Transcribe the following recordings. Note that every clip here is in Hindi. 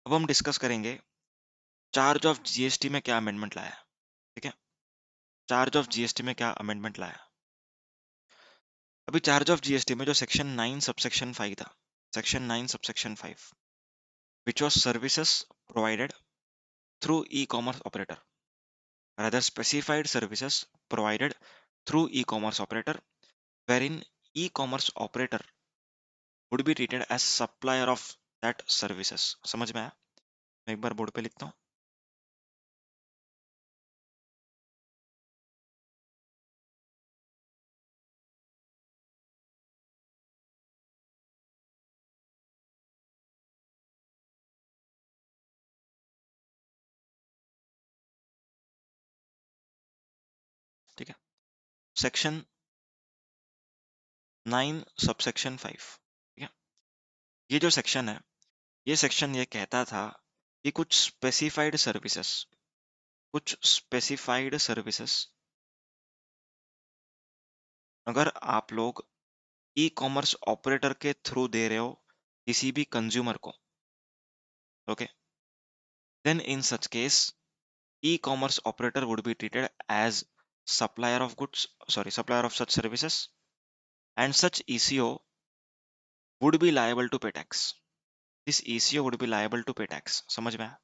अब हम डिस्कस करेंगे चार्ज ऑफ जीएसटी में क्या अमेंडमेंट लाया है। ठीक है, चार्ज ऑफ जीएसटी में क्या अमेंडमेंट लाया। अभी चार्ज ऑफ जीएसटी में जो सेक्शन 9 सबसेक्शन 5 था, section 9 subsection 5 which was services provided through E commerce operator, rather specified services provided through e-commerce operator wherein e-commerce operator would be treated as supplier of that services। समझ में आया? मैं एक बार बोर्ड पे लिखता हूँ। ठीक है, सेक्शन 9 सबसेक्शन 5। ठीक है, ये जो सेक्शन है, ये सेक्शन ये कहता था कि कुछ स्पेसिफाइड सर्विसेज अगर आप लोग ई कॉमर्स ऑपरेटर के थ्रू दे रहे हो किसी भी कंज्यूमर को, okay, then in such case e commerce operator would be treated as supplier of goods, sorry, supplier of such services, and such ECO would be liable to pay tax। this ECO would be liable to pay tax। समझ में आया?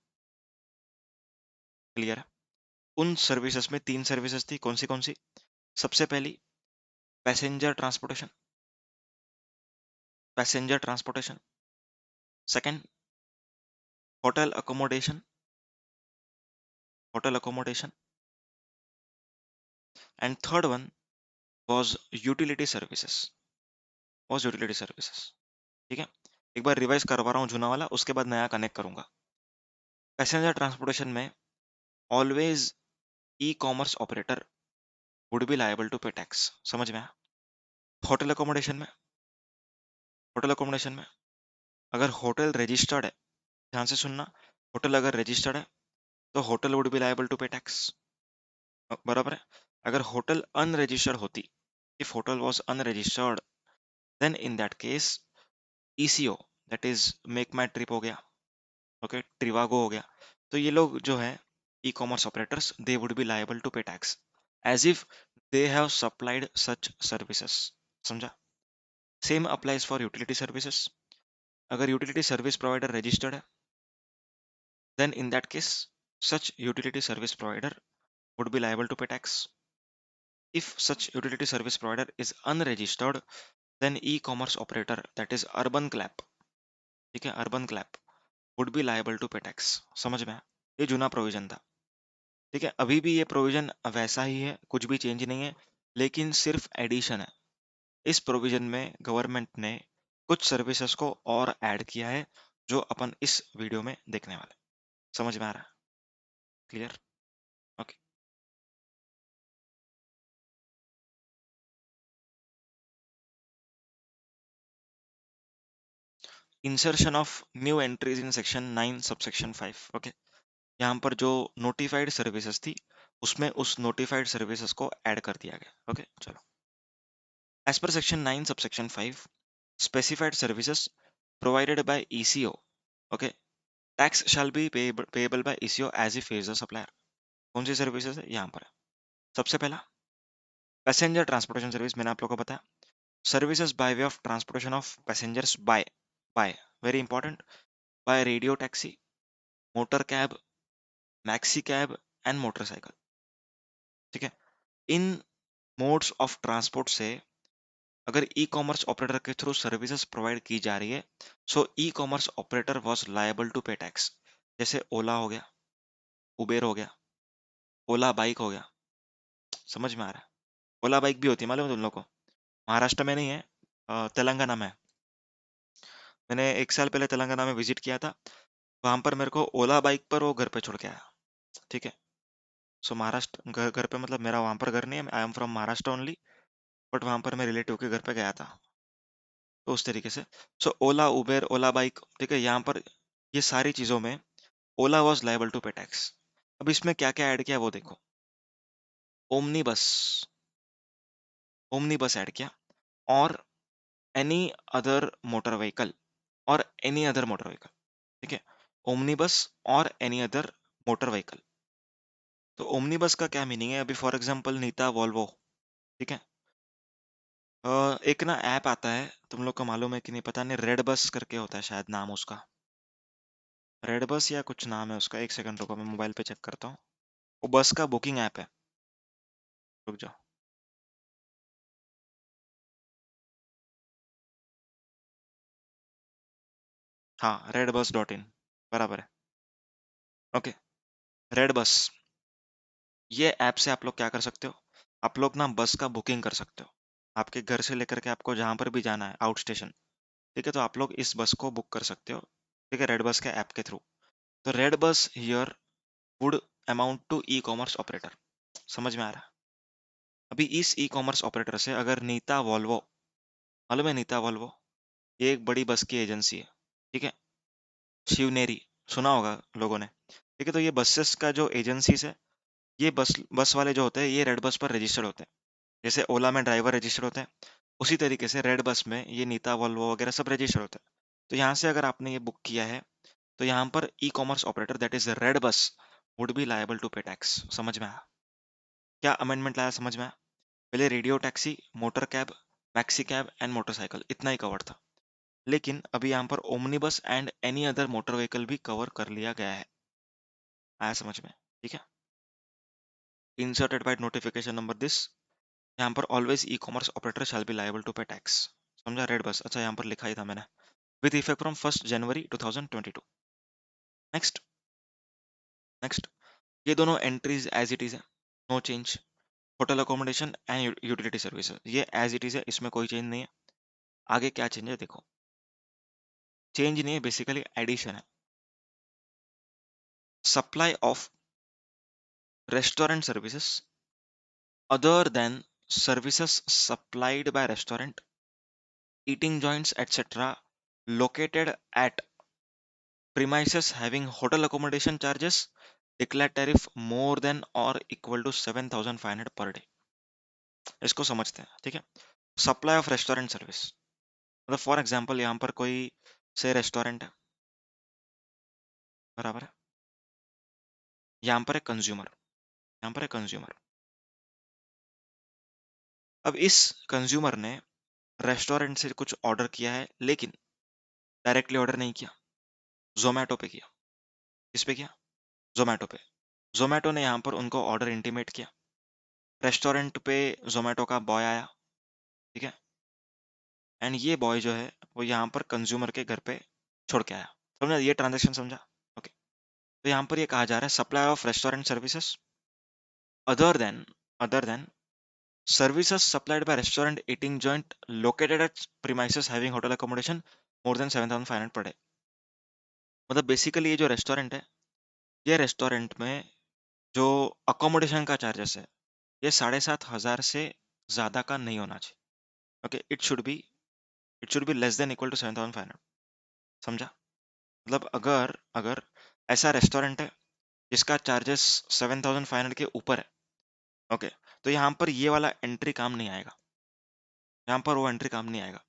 क्लियर है? उन सर्विसेज में तीन सर्विसेज थी, कौन सी? सबसे पहली passenger transportation, second hotel accommodation, and third one was utility services. ठीक है, एक बार रिवाइज करवा रहा हूँ जूना वाला, उसके बाद नया कनेक्ट करूंगा। पैसेंजर ट्रांसपोर्टेशन में always e commerce operator would be liable to pay tax. समझ में आया? होटल अकोमोडेशन में अगर होटल रजिस्टर्ड है, ध्यान से सुनना, होटल अगर रजिस्टर्ड है तो hotel would be liable to pay tax. बराबर है? अगर होटल अनरजिस्टर्ड होती, if hotel was unregistered, then in that case ECO, that is MakeMyTrip हो गया, ओके, ट्रिवागो हो गया, तो ये लोग जो है e commerce operators, they would be liable to pay tax as if they have supplied such services. समझा? Same applies for utility services. अगर यूटिलिटी सर्विस प्रोवाइडर रजिस्टर्ड है, then in that case such utility service provider would be liable to pay tax। if such utility service provider is unregistered, then e-commerce operator, that is urban clap, ठीक है, urban clap would be liable to pay tax। समझ में आया? ये जूना प्रोविजन था। ठीक है, अभी भी ये प्रोविजन वैसा ही है, कुछ भी चेंज नहीं है, लेकिन सिर्फ एडिशन है। इस प्रोविजन में गवर्नमेंट ने कुछ सर्विसेज को और ऐड किया है जो अपन इस वीडियो में देखने वाले। समझ में आ रहा है? Clear? Okay. Insertion of new entries in section 9 subsection 5। Okay, यहाँ पर जो नोटिफाइड सर्विसेज थी उसमें उस नोटिफाइड सर्विसेज को ऐड कर दिया गया। ओके, चलो। As per section 9 subsection 5, specified services provided by ECO, okay, tax shall be payable by ECO as if is a supplier. कौन सी सर्विसेज है? यहाँ पर है। सबसे पहला पैसेंजर ट्रांसपोर्टेशन सर्विस, मैंने आप लोगों को बताया, services by way of transportation of passengers by very important, by radio taxi, motor cab, maxi cab and motorcycle. ठीक है, इन मोड्स ऑफ ट्रांसपोर्ट से अगर ई कॉमर्स ऑपरेटर के थ्रू सर्विसेज प्रोवाइड की जा रही है, so e commerce operator was liable to pay tax. जैसे ओला हो गया, उबेर हो गया, ओला बाइक हो गया। समझ में आ रहा है? ओला बाइक भी होती है, मालूम है तुम लोग को? महाराष्ट्र में नहीं है, तेलंगाना में है। मैंने एक साल पहले तेलंगाना में विजिट किया था, वहां पर मेरे को ओला बाइक पर वो घर पे छोड़ के आया। ठीक है, सो महाराष्ट्र घर पे, मतलब मेरा वहां पर घर नहीं है, I am from Maharashtra only, but वहां पर मैं रिलेटिव के घर पे गया था, तो उस तरीके से। सो ओला, उबेर, ओला बाइक, ठीक है, यहाँ पर ये सारी चीजों में ओला was liable to pay tax. अब इसमें क्या क्या ऐड किया वो देखो। ओमनी बस, ऐड किया, और एनी अदर मोटर व्हीकल, ठीक है, ओमनीबस और एनी अदर मोटर व्हीकल। तो ओमनीबस का क्या मीनिंग है? अभी फॉर एग्जांपल नीता वॉल्वो, ठीक है। एक ना ऐप आता है, तुम लोग को मालूम है कि नहीं पता नहीं, रेड बस करके होता है शायद नाम उसका, रेड बस या कुछ नाम है उसका। एक सेकंड रुको, मैं मोबाइल पे चेक करता हूँ। वो बस का बुकिंग ऐप है, रुक जाओ। हाँ, रेड बस डॉट इन, बराबर है। ओके, रेड बस, ये ऐप से आप लोग क्या कर सकते हो? आप लोग ना बस का बुकिंग कर सकते हो, आपके घर से लेकर के आपको जहां पर भी जाना है आउट स्टेशन, ठीक है। तो आप लोग इस बस को बुक कर सकते हो, ठीक है, रेड बस के ऐप के थ्रू। तो redBus here would amount to e commerce operator, समझ में आ रहा है? अभी इस ई कॉमर्स ऑपरेटर से अगर नीता वॉल्वो, मालूम है नीता वॉल्वो, ये एक बड़ी बस की एजेंसी है, ठीक है। शिवनेरी, सुना होगा लोगों ने, ठीक है। तो ये बसेस का जो एजेंसीज है, ये बस बस वाले जो होते हैं ये रेड बस पर रजिस्टर्ड होते हैं। जैसे ओला में ड्राइवर रजिस्टर्ड होते हैं, उसी तरीके से रेड बस में ये नीता वॉल्वो वगैरह सब रजिस्टर्ड होते हैं। तो यहाँ से अगर आपने ये बुक किया है, तो यहाँ पर e commerce operator that is redBus would be liable to pay tax. समझ में आया? क्या अमेंडमेंट लाया समझ में आया? पहले radio taxi, motor cab, maxi cab and motorcycle, इतना ही कवर था। लेकिन अभी यहाँ पर omnibus and any other motor vehicle भी कवर कर लिया गया है। आया समझ में? ठीक है। Inserted by notification number this, यहाँ पर always e commerce operator shall be liable to pay tax. समझा? रेड बस, अच्छा यहाँ पर लिखा ही था मैंने, with effect from 1 January 2022। Next, next, ये दोनों एंट्रीज एज इट इज है, no change. Hotel accommodation and utility services, ये एज इट इज है, इसमें कोई चेंज नहीं है। आगे क्या चेंज है देखो, चेंज नहीं है, बेसिकली एडिशन है। Supply of restaurant services other than services supplied by restaurant, eating joints, etc., located at premises having hotel accommodation charges, declared tariff more than or equal to 7,500 per day। इसको समझते हैं, ठीक है। सप्लाई ऑफ रेस्टोरेंट सर्विस, मतलब फॉर एग्जांपल यहाँ पर कोई से रेस्टोरेंट है, बराबर है। यहाँ पर है कंज्यूमर, यहाँ पर है कंज्यूमर। अब इस कंज्यूमर ने रेस्टोरेंट से कुछ ऑर्डर किया है, लेकिन डायरेक्टली ऑर्डर नहीं किया, जोमेटो पे किया। किस पे किया? जोमेटो पे। जोमेटो ने यहाँ पर उनको ऑर्डर इंटीमेट किया, रेस्टोरेंट पे जोमेटो का बॉय आया, ठीक है। एंड ये बॉय जो है वो यहाँ पर कंज्यूमर के घर पे छोड़ के आया। समझा? ये ट्रांजेक्शन समझा? ओके। तो यहाँ पर ये कहा जा रहा है supply of restaurant services other than, other than services supplied by restaurant eating joint located at premises having hotel accommodation more than 7,500 per day। मतलब बेसिकली ये जो रेस्टोरेंट है, ये रेस्टोरेंट में जो अकोमोडेशन का चार्जेस है, ये 7,500 से ज्यादा का नहीं होना चाहिए। Okay, it should be less than equal to 7,500। समझा? मतलब अगर अगर ऐसा रेस्टोरेंट है जिसका चार्जेस 7,500 के ऊपर है, ओके, तो यहाँ पर ये वाला एंट्री काम नहीं आएगा, यहाँ पर वो एंट्री काम नहीं आएगा।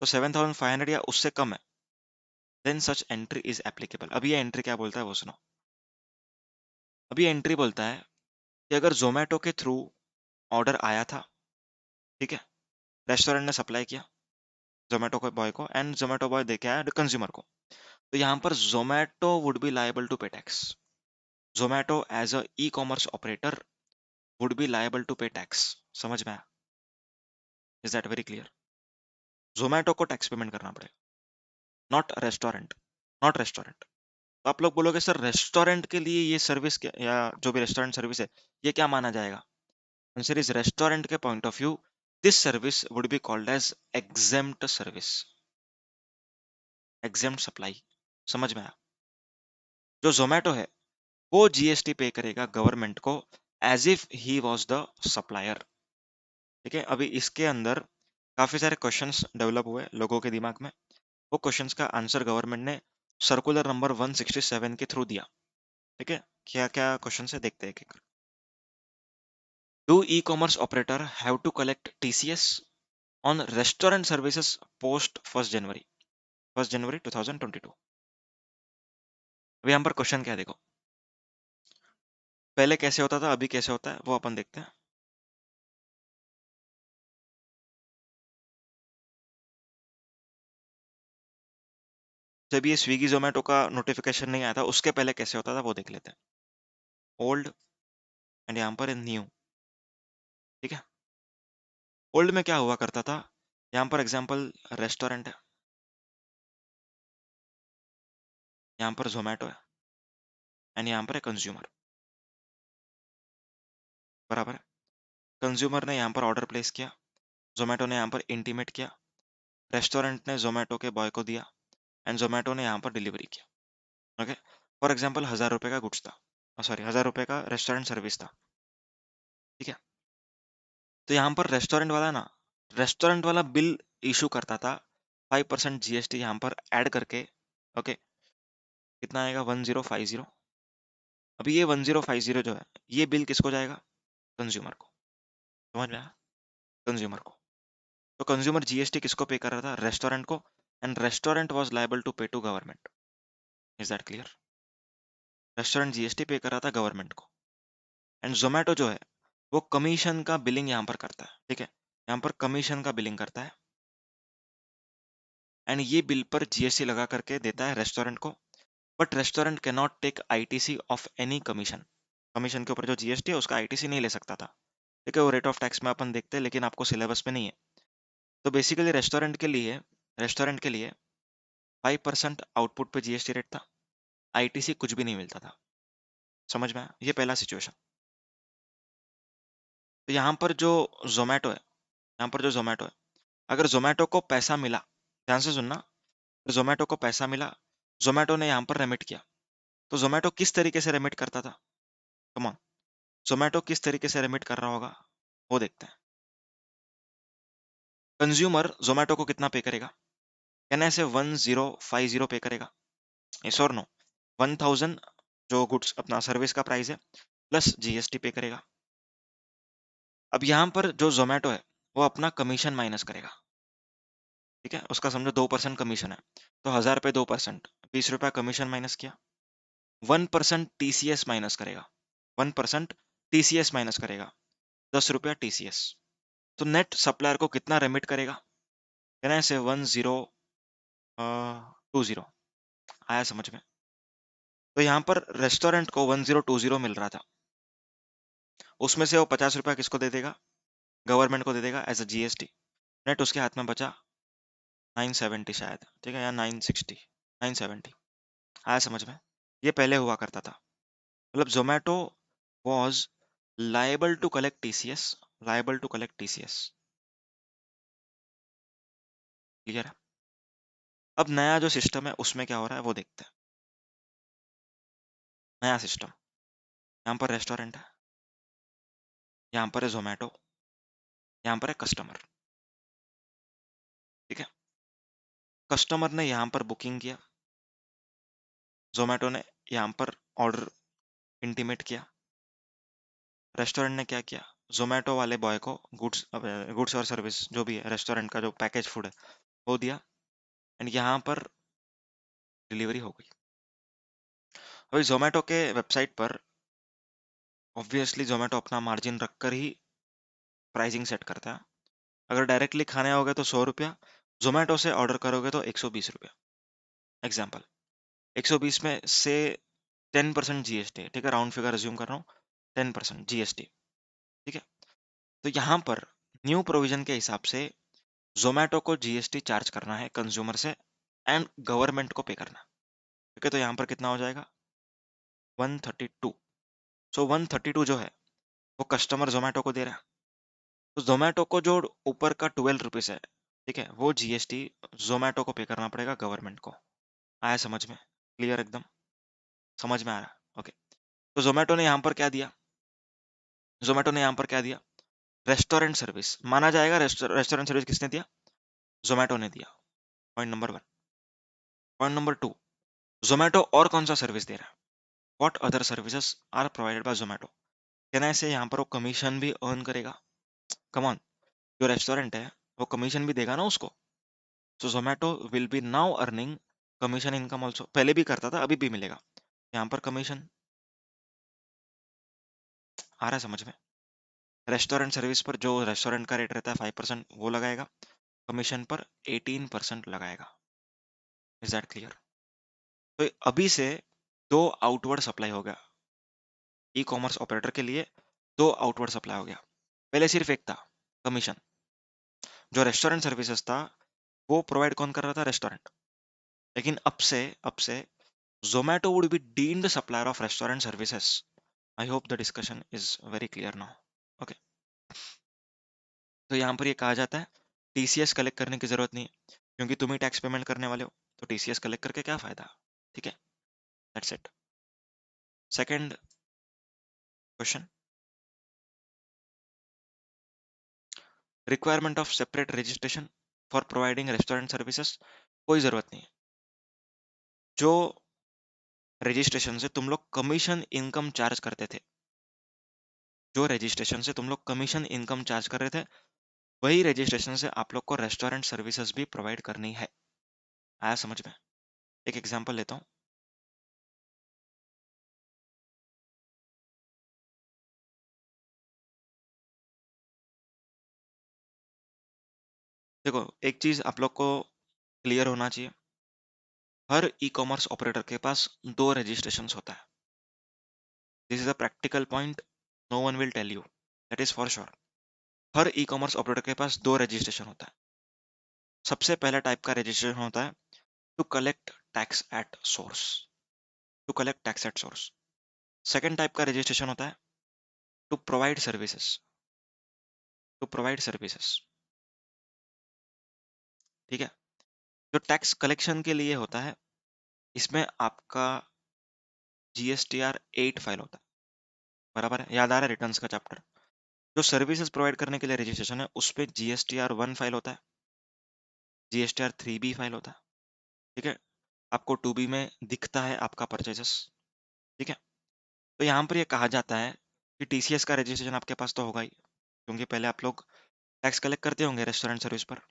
तो 7,500 या उससे कम है, then such entry is applicable. अब ये एंट्री क्या बोलता है वो सुनो। अब ये एंट्री बोलता है कि अगर जोमेटो के थ्रू ऑर्डर आया था, ठीक है, रेस्टोरेंट ने सप्लाई किया जोमेटो के बॉय को, एंड जोमेटो बॉय दे के आया कंज्यूमर को, तो यहाँ पर Zomato would be liable to pay tax. Zomato as a e commerce operator would be liable to pay tax. समझ में आया? Is that very clear? Zomato को टैक्स पेमेंट करना पड़ेगा, नॉट रेस्टोरेंट, नॉट रेस्टोरेंट। तो आप लोग बोलोगे सर रेस्टोरेंट के लिए ये सर्विस या जो भी रेस्टोरेंट सर्विस है ये क्या माना जाएगा? आंसर इज रेस्टोरेंट के point of view this service would be called as exempt service, exempt supply. समझ में आया? जो जोमेटो है वो जीएसटी पे करेगा गवर्नमेंट को as if he was the supplier, ठीक है। अभी इसके अंदर काफी सारे क्वेश्चंस डेवलप हुए लोगों के दिमाग में, वो क्वेश्चंस का आंसर गवर्नमेंट ने सर्कुलर नंबर 167 के थ्रू दिया, ठीक है। क्या क्या क्वेश्चन है देखते हैं एक एक। Do e-commerce operator have to collect TCS on restaurant services post 1st January 2022? अब यहाँ पर क्वेश्चन क्या है देखो, पहले कैसे होता था अभी कैसे होता है वो अपन देखते हैं। जब ये स्विगी जोमेटो का नोटिफिकेशन नहीं आया था उसके पहले कैसे होता था वो देख लेते हैं। ओल्ड एंड यहाँ पर न्यू, ठीक है। ओल्ड में क्या हुआ करता था, यहाँ पर एग्जांपल रेस्टोरेंट है, यहाँ पर जोमेटो है एंड यहाँ पर है कंज्यूमर, बराबर है। कंज्यूमर ने यहाँ पर ऑर्डर प्लेस किया, जोमेटो ने यहाँ पर इंटीमेट किया, रेस्टोरेंट ने जोमेटो के बॉय को दिया एंड जोमेटो ने यहाँ पर डिलीवरी किया। ओके, फॉर एग्जाम्पल 1000 रुपये का गुड्स था, सॉरी 1000 रुपये का रेस्टोरेंट सर्विस था, ठीक है। तो यहाँ पर रेस्टोरेंट वाला ना, रेस्टोरेंट वाला बिल इशू करता था 5% जीएसटी यहाँ पर ऐड करके। ओके, कितना आएगा 1050। अभी ये 1050 जो है ये बिल किसको जाएगा, कंज्यूमर को, समझ में आया, कंज्यूमर को। तो कंज्यूमर जीएसटी किसको पे कर रहा था, रेस्टोरेंट को, and restaurant was liable to pay to government. Is that clear, restaurant GST pay कर रहा था गवर्नमेंट को, एंड जोमेटो जो है वो कमीशन का बिलिंग यहाँ पर करता है, ठीक है। यहाँ पर कमीशन का बिलिंग करता है एंड ये बिल पर जीएसटी लगा करके देता है रेस्टोरेंट को, but restaurant can not take ITC of any commission. Commission के ऊपर जो जीएसटी है उसका आईटीसी नहीं ले सकता था, ठीक है। वो रेट ऑफ टैक्स में अपन देखते हैं लेकिन आपको सिलेबस में नहीं है। तो बेसिकली रेस्टोरेंट के लिए 5% आउटपुट पे जीएसटी रेट था, आईटीसी कुछ भी नहीं मिलता था, समझ में आया, ये पहला सिचुएशन। तो यहाँ पर जो जोमेटो है, यहाँ पर जो जोमेटो है, अगर जोमेटो को पैसा मिला, ध्यान से सुनना, जोमेटो को पैसा मिला, जोमेटो ने यहाँ पर रेमिट किया, तो जोमेटो किस तरीके से रेमिट करता था, कम ऑन, जोमेटो किस तरीके से रेमिट कर रहा होगा वो देखते हैं। कंज्यूमर जोमेटो को कितना पे करेगा, कहना ऐसे 1050 पे करेगा, यस और नो, 1000 जो गुड्स अपना सर्विस का प्राइस है प्लस जीएसटी पे करेगा। अब यहाँ पर जो जोमेटो है वो अपना कमीशन माइनस करेगा, ठीक है, उसका समझो 2% कमीशन है, तो 1000 पे 2%, 20 रुपया कमीशन माइनस किया, 1% टीसीएस माइनस करेगा, 1% टीसीएस माइनस करेगा, 10 रुपया टीसीएस। तो नेट सप्लायर को कितना रेमिट करेगा, कहना है से 1020 आया समझ में। तो यहाँ पर रेस्टोरेंट को 1020 मिल रहा था, उसमें से वो 50 रुपया किसको दे देगा, गवर्नमेंट को दे देगा एज अ जीएसटी। नेट उसके हाथ में बचा 970 शायद, ठीक है, या 960, 970 आया समझ में। ये पहले हुआ करता था, मतलब Zomato was liable to collect TCS, liable to collect TCS, clear है। अब नया जो सिस्टम है उसमें क्या हो रहा है वो देखते हैं। नया सिस्टम, यहाँ पर रेस्टोरेंट है, यहाँ पर है जोमेटो, यहाँ पर है कस्टमर, ठीक है। कस्टमर ने यहाँ पर बुकिंग किया, जोमेटो ने यहाँ पर ऑर्डर इंटीमेट किया, रेस्टोरेंट ने क्या किया, जोमेटो वाले बॉय को गुड्स और सर्विस जो भी है रेस्टोरेंट का जो पैकेज फूड है वो दिया, एंड यहाँ पर डिलीवरी हो गई। अभी जोमेटो के वेबसाइट पर ऑब्वियसली जोमेटो अपना मार्जिन रखकर ही प्राइसिंग सेट करता है। अगर डायरेक्टली खाने आओगे तो 100 रुपया, जोमेटो से ऑर्डर करोगे तो 120 रुपया, एग्जाम्पल 120 में से 10% जीएसटी है, ठीक है, राउंड फिगर अज्यूम कर रहा हूँ, 10% जीएसटी, ठीक है। तो यहाँ पर न्यू प्रोविजन के हिसाब से जोमेटो को जीएसटी चार्ज करना है कंज्यूमर से एंड गवर्नमेंट को पे करना है, ठीक है। तो यहाँ पर कितना हो जाएगा 132। सो 132 जो है वो कस्टमर जोमेटो को दे रहा है, तो जोमेटो को जो ऊपर का 12 रुपीज है, ठीक है, वो जीएसटी जोमेटो को पे करना पड़ेगा गवर्नमेंट को। आया समझ में, क्लियर एकदम, समझ में आ रहा है, ओके। तो जोमेटो ने यहाँ पर क्या दिया, जोमेटो ने यहाँ पर क्या दिया, रेस्टोरेंट सर्विस माना जाएगा, रेस्टोरेंट सर्विस किसने दिया, जोमेटो ने दिया, point number 1। Point number 2, Zomato और कौन सा सर्विस दे रहा है, what other services are provided by Zomato, कहना ऐसे यहाँ पर वो कमीशन भी अर्न करेगा, कम ऑन, जो रेस्टोरेंट है वो कमीशन भी देगा ना उसको, तो Zomato will be now earning commission income also, पहले भी करता था अभी भी मिलेगा। यहाँ पर कमीशन आ रहा है समझ में? रेस्टोरेंट सर्विस पर जो रेस्टोरेंट का रेट रहता है 5% वो लगाएगा, कमीशन पर 18% लगाएगा। Is that clear? तो अभी से दो आउटवर्ड सप्लाई हो गया ई कॉमर्स ऑपरेटर के लिए, दो आउटवर्ड सप्लाई हो गया। पहले सिर्फ एक था, कमीशन। जो रेस्टोरेंट सर्विसेज था वो प्रोवाइड कौन कर रहा था? रेस्टोरेंट। लेकिन अब से Zomato would be deemed supplier of restaurant services. I hope the discussion is very clear now. Okay, तो यहाँ पर ये कहा जाता है टीसीएस कलेक्ट करने की जरूरत नहीं है, क्योंकि तुम ही टैक्स पेमेंट करने वाले हो, तो टीसीएस कलेक्ट करके क्या फायदा? ठीक है, that's it. Second question, requirement of separate registration for providing restaurant services. कोई जरूरत नहीं है। जो रजिस्ट्रेशन से तुम लोग कमीशन इनकम चार्ज करते थे, जो रजिस्ट्रेशन से तुम लोग कमीशन इनकम चार्ज कर रहे थे, वही रजिस्ट्रेशन से आप लोग को रेस्टोरेंट सर्विसेज भी प्रोवाइड करनी है। आया समझ में? एक एग्जांपल लेता हूँ। देखो, एक चीज आप लोग को क्लियर होना चाहिए, हर ई कॉमर्स ऑपरेटर के पास दो रजिस्ट्रेशन होता है। This is a practical point, no one will tell you, that is for sure. हर ई कॉमर्स ऑपरेटर के पास दो रजिस्ट्रेशन होता है। सबसे पहला टाइप का रजिस्ट्रेशन होता है to collect tax at source, to collect tax at source. Second type का रजिस्ट्रेशन होता है to provide services, to provide services. ठीक है, जो टैक्स कलेक्शन के लिए होता है, इसमें आपका जीएसटीआर 8 फाइल होता है। बराबर है? याद आ रहा है रिटर्न्स का चैप्टर? जो सर्विसेज प्रोवाइड करने के लिए रजिस्ट्रेशन है उस पे जीएसटीआर 1 फाइल होता है, जीएसटीआर 3B फाइल होता है। ठीक है, आपको 2B में दिखता है आपका परचेजेस। ठीक है, तो यहाँ पर ये कहा जाता है कि टीसीएस का रजिस्ट्रेशन आपके पास तो होगा ही, क्योंकि पहले आप लोग टैक्स कलेक्ट करते होंगे रेस्टोरेंट सर्विस पर।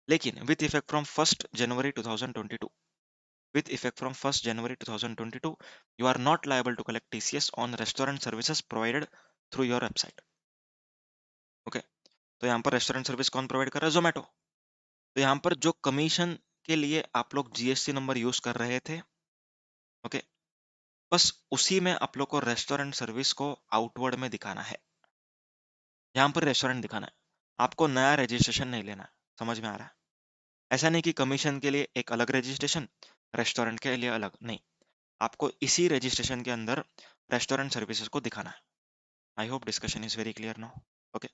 लेकिन with effect from 1 January 2022, with effect from 1st January 2022, you are not liable to collect TCS on restaurant services provided through your website. Okay, तो यहाँ पर रेस्टोरेंट सर्विस कौन प्रोवाइड कर रहा है? जोमेटो। तो यहाँ पर जो कमीशन के लिए आप लोग जीएसटी नंबर यूज कर रहे थे, ओके, बस उसी में आप लोग को रेस्टोरेंट सर्विस को आउटवर्ड में दिखाना है। यहाँ पर रेस्टोरेंट दिखाना है, आपको नया रजिस्ट्रेशन नहीं लेना है। समझ में आ रहा है? ऐसा नहीं कि कमीशन के लिए एक अलग रजिस्ट्रेशन, रेस्टोरेंट के लिए अलग, नहीं, आपको इसी रजिस्ट्रेशन के अंदर रेस्टोरेंट सर्विसेज को दिखाना है। I hope discussion is very clear now. Okay,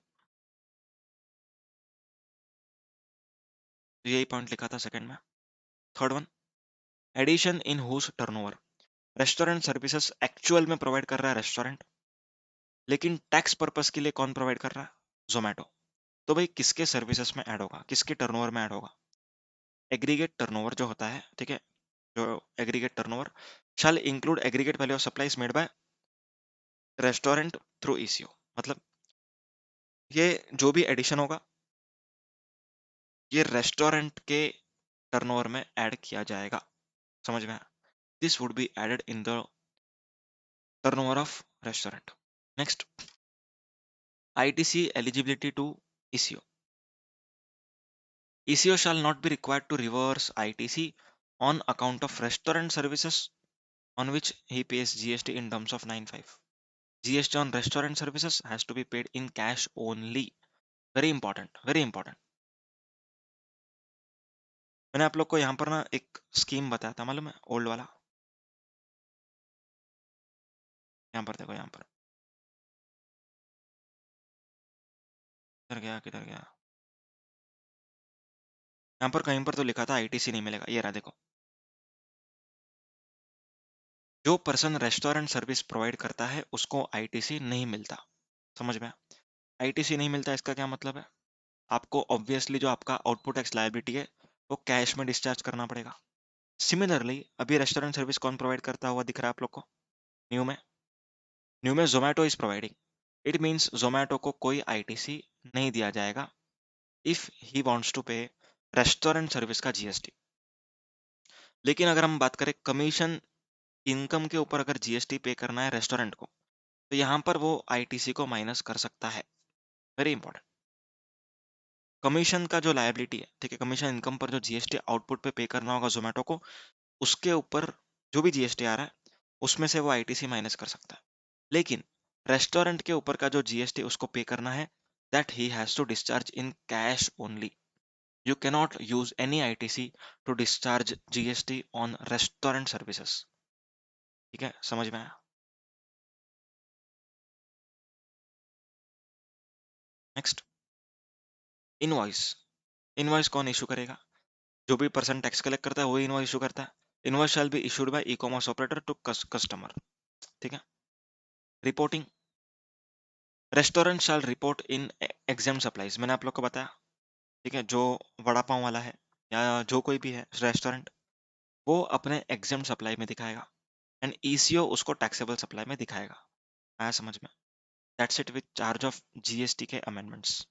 तो यही पॉइंट लिखा था सेकंड में। Third one, addition in whose turnover. Restaurant services actual में प्रोवाइड कर रहा है रेस्टोरेंट, लेकिन टैक्स पर्पस के लिए कौन प्रोवाइड कर रहा है? जोमेटो। तो भाई किसके सर्विसेज में ऐड होगा, किसके टर्नओवर में ऐड होगा? एग्रीगेट टर्नओवर जो होता है, ठीक है, जो aggregate turnover shall include aggregate value of supplies made by restaurant through eco. मतलब ये जो भी एडिशन होगा ये रेस्टोरेंट के टर्नओवर में ऐड किया जाएगा। समझ में आया? This would be added in the turnover of restaurant. Next, ITC eligibility to ECO. ECO shall not be required to reverse ITC on account of restaurant services on which he pays GST in terms of 95. GST on restaurant services has to be paid in cash only. Very important, very important. मैंने आप लोग को यहाँ पर ना एक स्कीम बताया था, मालूम है? ओल्ड वाला। यहाँ पर देखो, यहाँ पर किधर गया, किधर गया? यहाँ पर कहीं पर तो लिखा था आईटीसी नहीं मिलेगा। ये रहा देखो, जो पर्सन रेस्टोरेंट सर्विस प्रोवाइड करता है उसको आईटीसी नहीं मिलता। समझ में? आईटीसी नहीं मिलता, इसका क्या मतलब है? आपको ऑब्वियसली जो आपका आउटपुट टैक्स लायबिलिटी है वो कैश में डिस्चार्ज करना पड़ेगा। सिमिलरली अभी रेस्टोरेंट सर्विस कौन प्रोवाइड करता हुआ दिख रहा है आप लोग को? न्यू में, न्यू में Zomato is providing. It means Zomato को कोई आईटीसी नहीं दिया जाएगा इफ ही वांट्स टू पे रेस्टोरेंट सर्विस का जीएसटी। लेकिन अगर हम बात करें कमीशन इनकम के ऊपर अगर जीएसटी पे करना है रेस्टोरेंट को, तो यहाँ पर वो आईटीसी को माइनस कर सकता है। Very important. कमीशन का जो लायबिलिटी है, ठीक है, कमीशन इनकम पर जो जीएसटी आउटपुट पे करना होगा जोमेटो को, उसके ऊपर जो भी जीएसटी आ रहा है उसमें से वो आईटीसी माइनस कर सकता है। लेकिन रेस्टोरेंट के ऊपर का जो जीएसटी उसको पे करना है, that he has to discharge in cash only. You cannot use any ITC to discharge GST on restaurant services. ठीक है, समझ में आया? Next, invoice. इनवॉइस कौन इशू करेगा? जो भी पर्सन टैक्स कलेक्ट करता है वही इनवॉइस इशू करता है। Invoice shall be issued by e commerce operator to customer. ठीक है। Reporting, restaurant shall report in exempt supplies. मैंने आप लोग को बताया, ठीक है, जो वड़ा पाव वाला है या जो कोई भी है रेस्टोरेंट, वो अपने एग्जाम सप्लाई में दिखाएगा एंड ईसीओ उसको टैक्सेबल सप्लाई में दिखाएगा। आया समझ में? That's it with charge of GST के अमेंडमेंट्स।